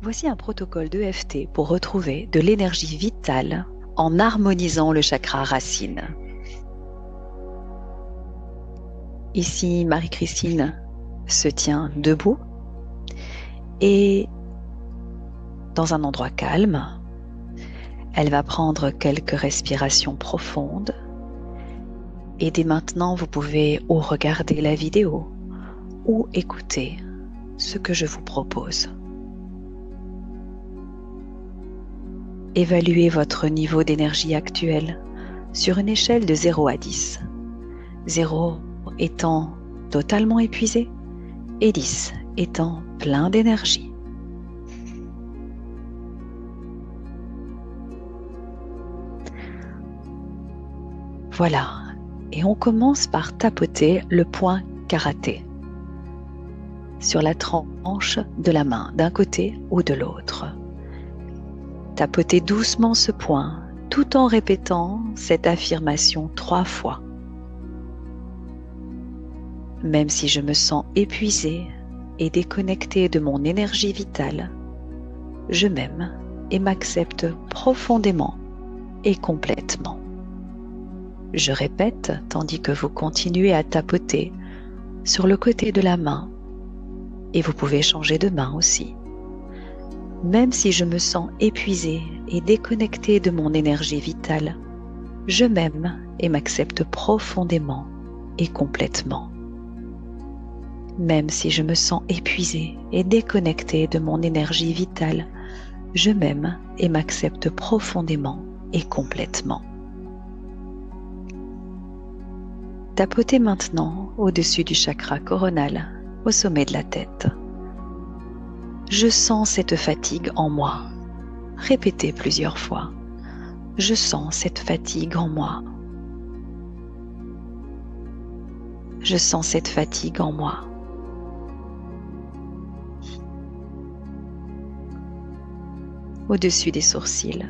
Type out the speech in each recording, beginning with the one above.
Voici un protocole d'EFT pour retrouver de l'énergie vitale en harmonisant le chakra racine. Ici, Marie-Christine se tient debout et dans un endroit calme, elle va prendre quelques respirations profondes et dès maintenant, vous pouvez ou regarder la vidéo ou écouter ce que je vous propose. Évaluez votre niveau d'énergie actuel sur une échelle de 0 à 10. 0 étant totalement épuisé et 10 étant plein d'énergie. Voilà, et on commence par tapoter le point karaté sur la tranche de la main d'un côté ou de l'autre. Tapotez doucement ce point tout en répétant cette affirmation 3 fois. Même si je me sens épuisé et déconnecté de mon énergie vitale, je m'aime et m'accepte profondément et complètement. Je répète tandis que vous continuez à tapoter sur le côté de la main et vous pouvez changer de main aussi. Même si je me sens épuisé et déconnecté de mon énergie vitale, je m'aime et m'accepte profondément et complètement. Même si je me sens épuisé et déconnecté de mon énergie vitale, je m'aime et m'accepte profondément et complètement. Tapotez maintenant au-dessus du chakra coronal, au sommet de la tête. Je sens cette fatigue en moi. Répétez plusieurs fois. Je sens cette fatigue en moi. Je sens cette fatigue en moi. Au-dessus des sourcils.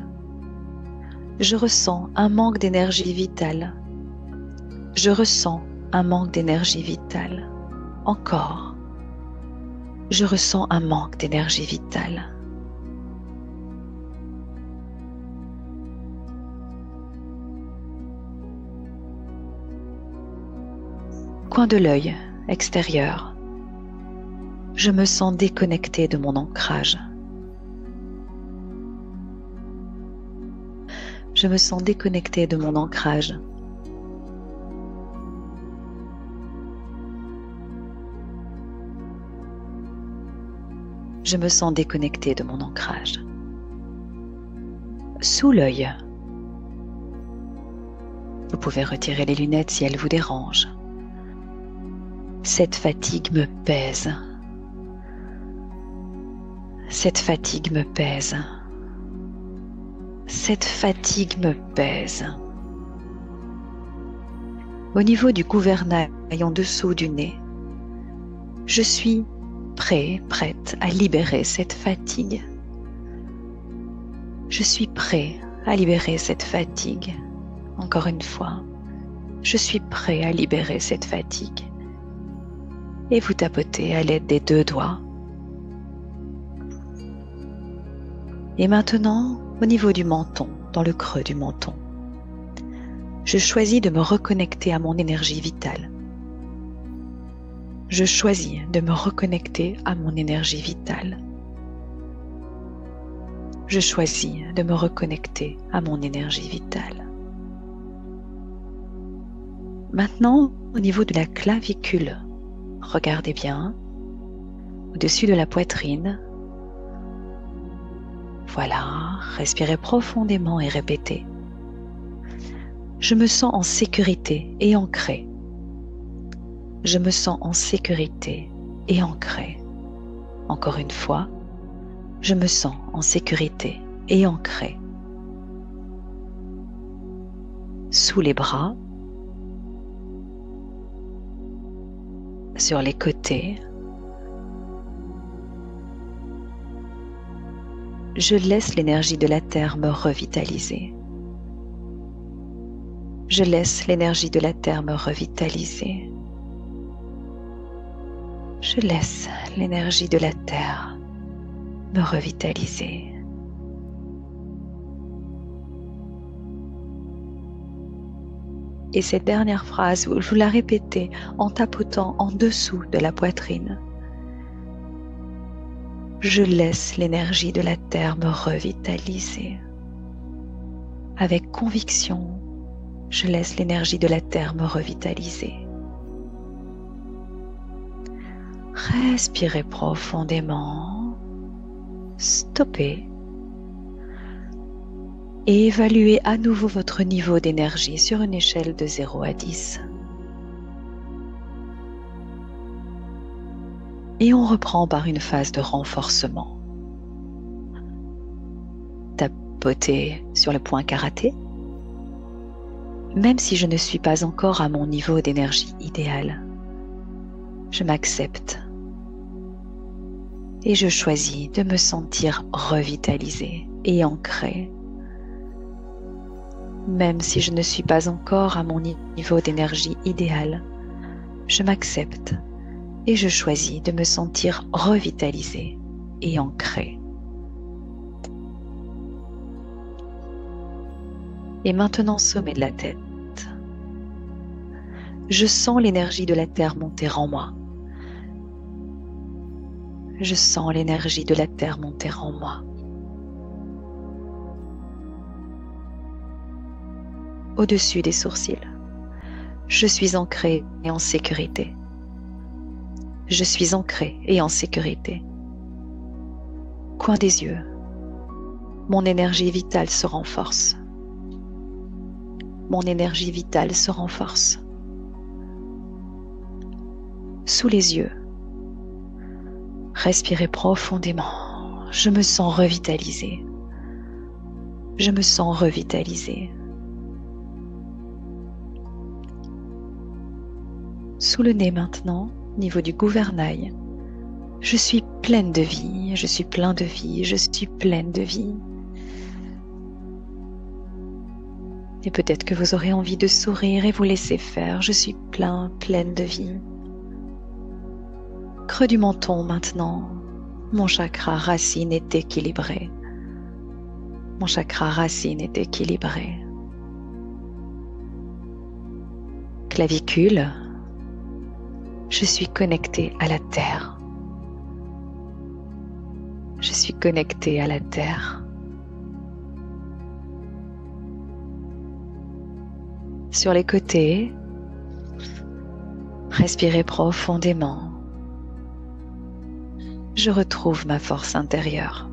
Je ressens un manque d'énergie vitale. Je ressens un manque d'énergie vitale. Encore. Je ressens un manque d'énergie vitale. Coin de l'œil extérieur. Je me sens déconnecté de mon ancrage. Je me sens déconnecté de mon ancrage. Je me sens déconnecté de mon ancrage. Sous l'œil. Vous pouvez retirer les lunettes si elles vous dérangent. Cette fatigue me pèse. Cette fatigue me pèse. Cette fatigue me pèse. Au niveau du gouvernail en dessous du nez, je suis prête à libérer cette fatigue. Je suis prêt à libérer cette fatigue. Encore une fois, je suis prêt à libérer cette fatigue. Et vous tapotez à l'aide des 2 doigts. Et maintenant, au niveau du menton, dans le creux du menton, je choisis de me reconnecter à mon énergie vitale. Je choisis de me reconnecter à mon énergie vitale. Je choisis de me reconnecter à mon énergie vitale. Maintenant, au niveau de la clavicule, regardez bien, au-dessus de la poitrine. Voilà, respirez profondément et répétez. Je me sens en sécurité et ancré. Je me sens en sécurité et ancré. Encore une fois, je me sens en sécurité et ancré. Sous les bras, sur les côtés, je laisse l'énergie de la terre me revitaliser. Je laisse l'énergie de la terre me revitaliser. Je laisse l'énergie de la terre me revitaliser. Et cette dernière phrase, vous la répétez en tapotant en dessous de la poitrine. Je laisse l'énergie de la terre me revitaliser. Avec conviction, je laisse l'énergie de la terre me revitaliser. Respirez profondément. Stoppez. Et évaluez à nouveau votre niveau d'énergie sur une échelle de 0 à 10. Et on reprend par une phase de renforcement. Tapotez sur le point karaté. Même si je ne suis pas encore à mon niveau d'énergie idéal, je m'accepte et je choisis de me sentir revitalisé et ancré. Même si je ne suis pas encore à mon niveau d'énergie idéal, je m'accepte et je choisis de me sentir revitalisé et ancré. Et maintenant, sommet de la tête. Je sens l'énergie de la terre monter en moi. Je sens l'énergie de la terre monter en moi. Au-dessus des sourcils, je suis ancré et en sécurité. Je suis ancré et en sécurité. Coin des yeux, mon énergie vitale se renforce. Mon énergie vitale se renforce. Sous les yeux, respirez profondément. Je me sens revitalisé. Je me sens revitalisé. Sous le nez maintenant, niveau du gouvernail, je suis pleine de vie, je suis plein de vie, je suis pleine de vie. Et peut-être que vous aurez envie de sourire et vous laisser faire. Je suis pleine de vie. Creux du menton maintenant. Mon chakra racine est équilibré. Mon chakra racine est équilibré. Clavicule. Je suis connectée à la terre. Je suis connectée à la terre. Sur les côtés, respirez profondément. Je retrouve ma force intérieure.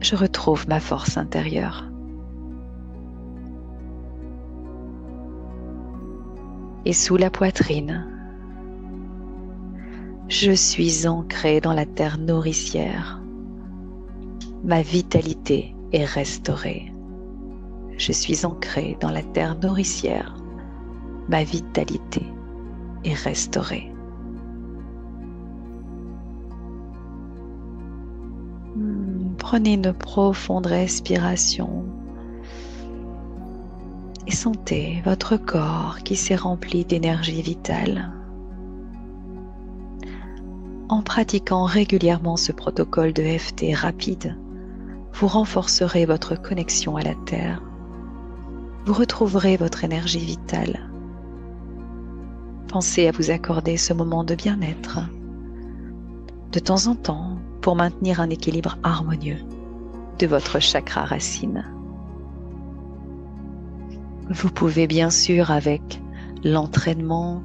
Je retrouve ma force intérieure. Et sous la poitrine, je suis ancrée dans la terre nourricière. Ma vitalité est restaurée. Je suis ancrée dans la terre nourricière. Ma vitalité est restaurée. Prenez une profonde respiration et sentez votre corps qui s'est rempli d'énergie vitale. En pratiquant régulièrement ce protocole de EFT rapide, vous renforcerez votre connexion à la terre. Vous retrouverez votre énergie vitale. Pensez à vous accorder ce moment de bien-être de temps en temps pour maintenir un équilibre harmonieux de votre chakra racine. Vous pouvez bien sûr, avec l'entraînement,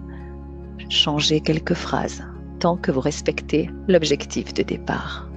changer quelques phrases tant que vous respectez l'objectif de départ.